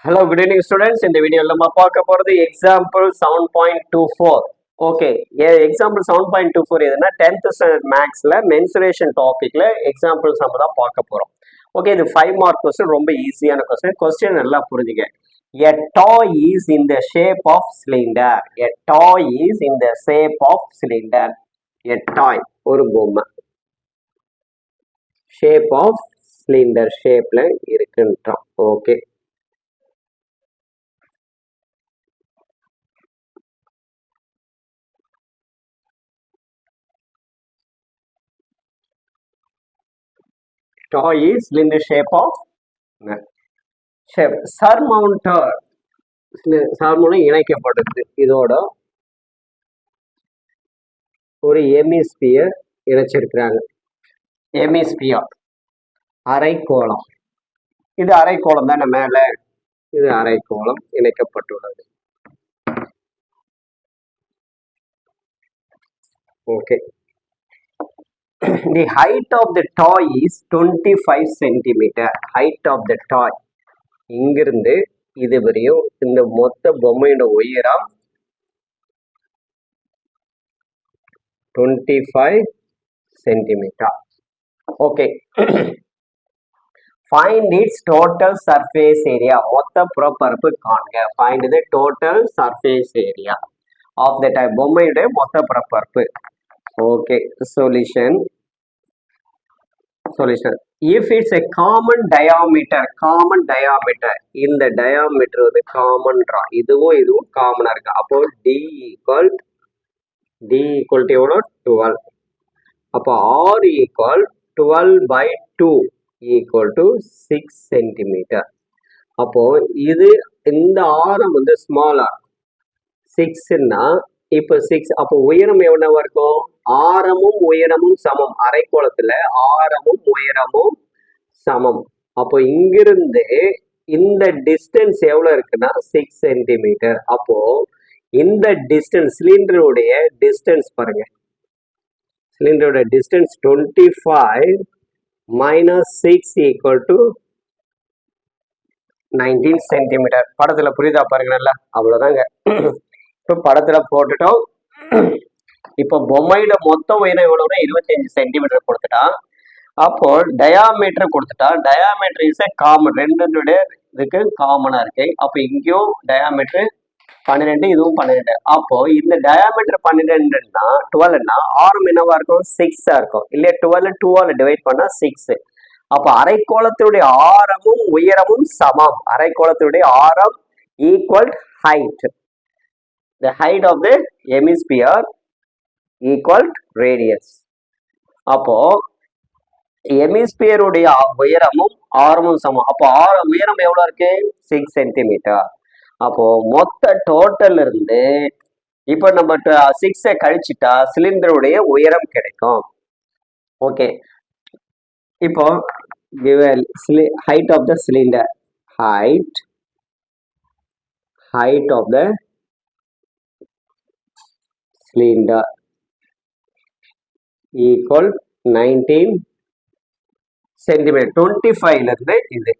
Hello, good evening students. In the video, நம்ம பார்க்க போறது example 7.24. Okay, example 7.24 எதுனா 10th standard mathsல mensuration topicல examples நம்ம தான் பார்க்க போறோம். Okay, இது 5 mark question, ரொம்ப ஈஸியான question நல்லா புரிஞ்சுங்க. A toy is in the shape of cylinder. A toy is in the shape of cylinder. A toy, ஒரு பொம்மை. Shape of cylinder shapeல இருக்குன்றான். Okay. Toy is in the shape of shape. Surmounted சர்மோனும் இணைக்கப்பட்டது. இதோட ஒரு hemisphere இணைச்சிருக்கிறாங்க. Hemisphere அரைக்கோளம். இது அரைக்கோளம் தானே மேல, இது அரைக்கோளம் இணைக்கப்பட்டுள்ளது. Okay. The height of the toy is 25 centimeter. Height of the toy. இங்கிருந்து இது வரையும் இந்த மொத்த பொம்மையோட உயரம் 25 centimeter. Okay. Find its total surface area. மொத்த புறப்பரப்பு காண்க. Find the total surface area of the toy. பொம்மையோட மொத்த புறப்பரப்பு. Okay. Solution. If it's a common diameter, இந்த diameter வந்து common ரா. இதுவும் common இருக்கு. அப்போ D equal to எவ்வளோ 12. அப்போ R equal 12 by 2 equal to 6 centimeter. அப்போ இது இந்த ஆரம் வந்து ஸ்மாலர் 6ன்னா இப்போ 6. அப்போ உயரம் எவ்வளவு இருக்கும்? ஆரமும் உயரமும் சமம். அரைக்கோளத்துல ஆரமும் உயரமும் சமம். அப்போ இங்கிருந்து இந்த டிஸ்டன்ஸ் எவ்வளவு இருக்குன்னா 6 சென்டிமீட்டர். அப்போ இந்த டிஸ்டன்ஸ் சிலிண்டருடைய டிஸ்டன்ஸ் பாருங்க. சிலிண்டரோட distance 25 minus 6 equal to 19 centimetre. படத்துல புரியுதா பாருங்க நல்லா. அவ்வளவுதாங்க. இப்போ படத்துல போட்டுட்டோம். இப்போ பொம்மையோட மொத்த உயரம் எவ்வளவுனா 25 சென்டிமீட்டர் கொடுத்துட்டான். அப்போ டயாமீட்டர் கொடுத்துட்டான். டயாமீட்டர் இஸ் காமன், ரெண்டுடைய இதுக்கு காமனா இருக்கு. அப்போ இங்கேயும் டயாமீட்டர் 12, இதுவும் 12. அப்போ இந்த டயாமீட்டர் 12ன்னா 12ன்னா ஆரம் என்னவா இருக்கும்? 6 இருக்கும். இல்லையா? 12 2ஆல் டிவைட் பண்ணா 6. அப்போ அரைக்கோளத்துடைய ஆரமும் உயரமும் சமம். அரைக்கோளத்துடைய ஆரம் equal height. The height of the hemisphere equal radius. அப்போ ஹெமிஸ்பியர் உடைய உயரமும் ஆரமும் சமம். அப்போ உயரம் எவ்வளவு இருக்கு? 6 சென்டிமீட்டர். அப்போ மொத்த டோட்டல் இருந்து இப்போ நம்ம 6 கழிச்சுட்டா சிலிண்டருடைய உயரம் கிடைக்கும். ஓகே. இப்போ height of the cylinder, height of the cylinder equal 19 centimetre. 25ல இருந்து இது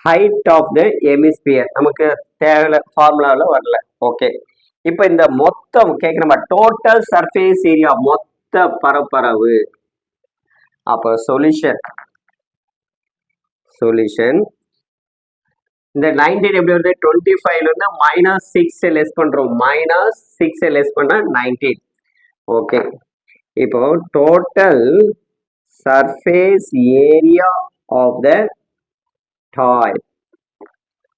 height of the hemisphere நமக்கு தேவையில்ல, ஃபார்முலாவில் வரல. ஓகே. இப்போ இந்த மொத்தம் கேட்குற டோட்டல் சர்ஃபேஸ் ஏரியா, மொத்த பரப்பளவு. அப்போ சொல்யூஷன் இந்த 19 எப்படி வருது? 25ல இருந்து -6 லெஸ் பண்றோம். -6 லெஸ் பண்ணா 19. ஓகே. இப்போ total surface area of the toy.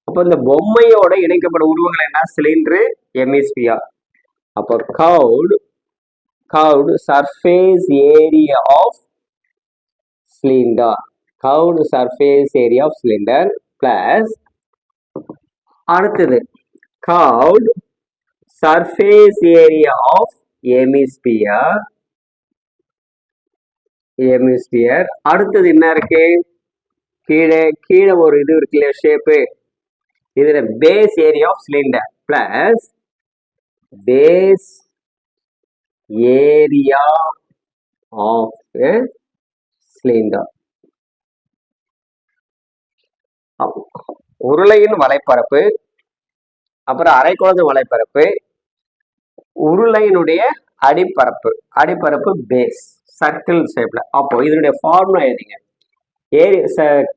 அப்போ இந்த பொம்மையோட இணைக்கப்பட்ட உருவங்கள் என்ன? Cylinder, hemisphere. அப்போ curved surface area of cylinder, curved surface area of cylinder plus அடுத்தது curved surface area of hemisphere. அடுத்தது என்ன இருக்கு? கீழே ஒரு இது இருக்கு இல்லையா, ஷேப்பு. இதுல base area of cylinder plus base area of cylinder. உருளையின் வலைப்பரப்பு, அப்புறம் அரைக்குழந்து வலைப்பரப்பு, உருளையினுடைய அடிப்பரப்பு பேஸ் சர்க்கிள் ஷேப்ல. அப்போ இதனுடைய ஃபார்முலா எழுதிங்க.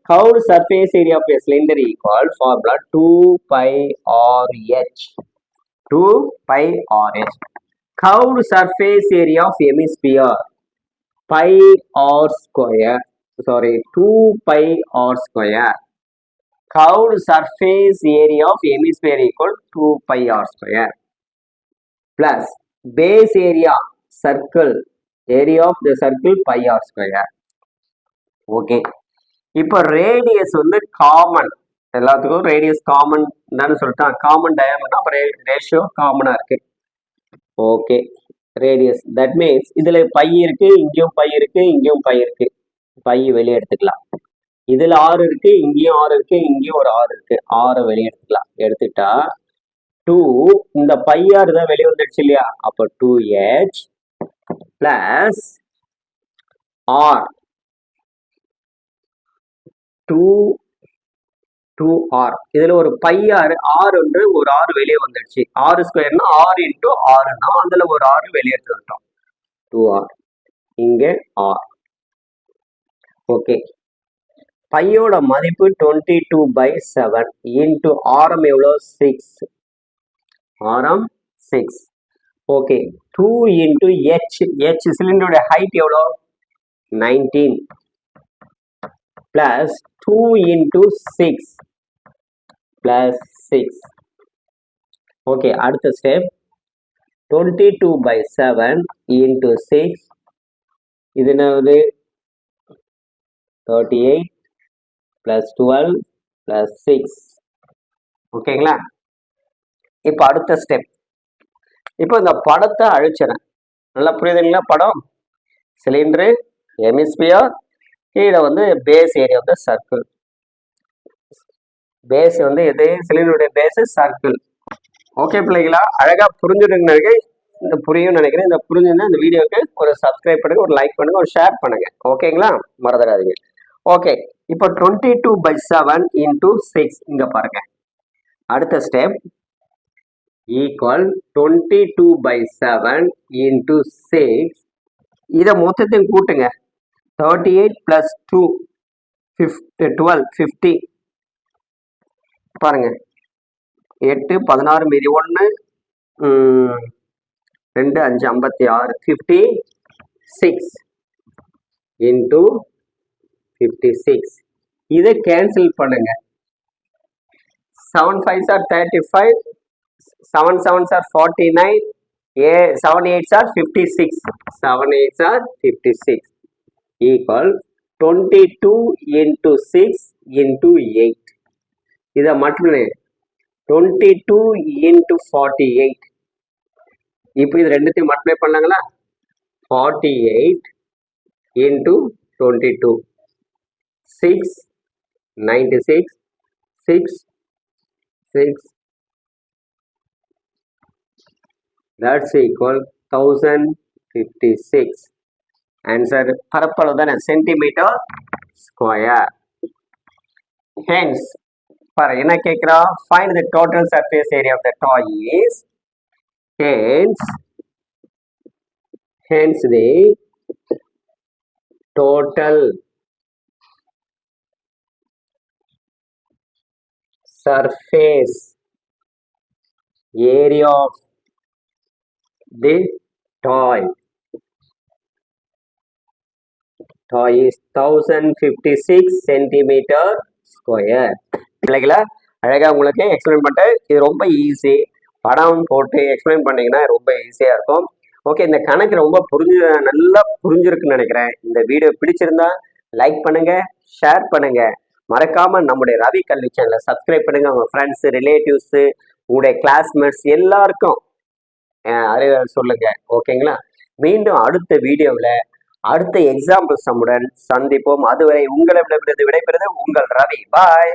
Curved surface area of a cylinder equal formula 2 pi RH. 2 pi RH. Curved surface area of hemisphere pi r square. Sorry, 2 pi r square. Curved surface area of hemisphere equal 2 pi r square. Plus base area circle, area of the circle pi r square. Okay, இப்போ radius வந்து common, எல்லாத்துக்கும் radius common தானே சொல்லிட்டான். Common diameter அப்போ ratio காமனா இருக்கு. Okay, radius that means இதுல by இருக்கு, இங்கேயும் பை இருக்கு, இங்கேயும் பை இருக்கு. பை வெளியே எடுத்துக்கலாம். இதுல 6 இருக்கு, இங்கேயும் 6 இருக்கு, இங்கேயும் ஒரு 6 இருக்கு. 6 வெளியே எடுத்துக்கலாம். எடுத்துட்டா 2 இந்த பை ஆர் தான் வெளியே வந்துடுச்சு இல்லையா? அப்போ 2h பிளஸ் ஆர் 2r. இதுல ஒரு பை ஆறு ஒன்று ஒரு ஆறு வெளியே வந்துடுச்சு. ஆறு ஸ்கொயர்னா 6 இன்டூ 6 தான், அதுல ஒரு 6 வெளியே எடுத்து வந்துட்டோம். 2r இங்க r. ஓகே, பையோட மதிப்பு 22/7 இன்டூ ஆரம் எவ்வளோ? 6. ஆரம் 6. ஓகே, 2 இன்டூ h சிலிண்டரோட ஹைட் எவ்வளோ? 19 plus 2 into 6 plus 6. ஓகே, அடுத்த ஸ்டெப் 22/7 into 6. இது என்னது? 38 plus 12 plus 6. ஓகேங்களா? இப்போ அடுத்த ஸ்டெப். இப்போ இந்த படத்தை அழிச்சிடறேன். நல்லா புரியுதுங்களா? படம் சிலிண்டரு, ஹெமிஸ்பியர், கீழே வந்து பேஸ் ஏரியா வந்து சர்க்கிள். பேஸ் வந்து எது? சிலிண்டருடைய பேஸ் சர்க்கிள். ஓகே பிள்ளைங்களா, அழகா புரிஞ்சுடுங்க. இந்த புரியும் நினைக்கிறேன். இந்த புரிஞ்சுன்னா இந்த வீடியோக்கு ஒரு சப்ஸ்கிரைப் பண்ணுங்க, ஒரு லைக் பண்ணுங்க, ஒரு ஷேர் பண்ணுங்க. ஓகேங்களா? மறந்துடாதீங்க. ஓகே, இப்போ 22/7 இன்டூ 6 இங்க பாருங்க. அடுத்த ஸ்டெப் ஈக்குவல் 22/7 இன்டூ 6. இதை மொத்தத்தையும் கூட்டுங்க. 38 plus 2 12 50. பாருங்க, 8 16 மீதி 1 2 5 56 56 இன்டூ 56. இதை கேன்சல் பண்ணுங்க. 7 5s are 35, 7 7s are 49, 7 8s are 56, 7 8s are 56 equal 22 into 6 into 8. இதை மட்டும் 22 into 48. இப்போ இது ரெண்டுத்தையும் மல்டிப்ளை பண்ணாங்களா? 48 into 22 6 96 6 6. That's equal 1056. ஆன்சர் பரப்பளவு தானே, சென்டிமீட்டர் ஸ்கொயர். ஹென்ஸ் பாரு என்ன கேட்குறா? Find the total surface area of the toy is. Hence the total surface area of the toy is 1056 centimeter square. பிள்ளைகளா, அழகா உங்களுக்கு எக்ஸ்பிளைன் பண்ணிட்டேன். இது ரொம்ப ஈஸி. படம் போட்டு எக்ஸ்பிளைன் பண்ணீங்கன்னா ரொம்ப ஈஸியா இருக்கும். ஓகே, இந்த கணக்கு ரொம்ப நல்லா புரிஞ்சிருக்குன்னு நினைக்கிறேன். இந்த வீடியோ பிடிச்சிருந்தா லைக் பண்ணுங்க, ஷேர் பண்ணுங்க. மறக்காம நம்முடைய ரவி கல்வி சேனலை சப்ஸ்கிரைப் பண்ணுங்க. உங்க ஃப்ரெண்ட்ஸ், ரிலேட்டிவ்ஸ், உங்களுடைய கிளாஸ்மேட்ஸ் எல்லாருக்கும் அறிவுரை சொல்லுங்க. ஓகேங்களா? மீண்டும் அடுத்த வீடியோவில் அடுத்த எக்ஸாம்பிள் சம்முடன் சந்திப்போம். அதுவரை உங்களை விடைபெறுவது உங்கள் ரவி. பாய்.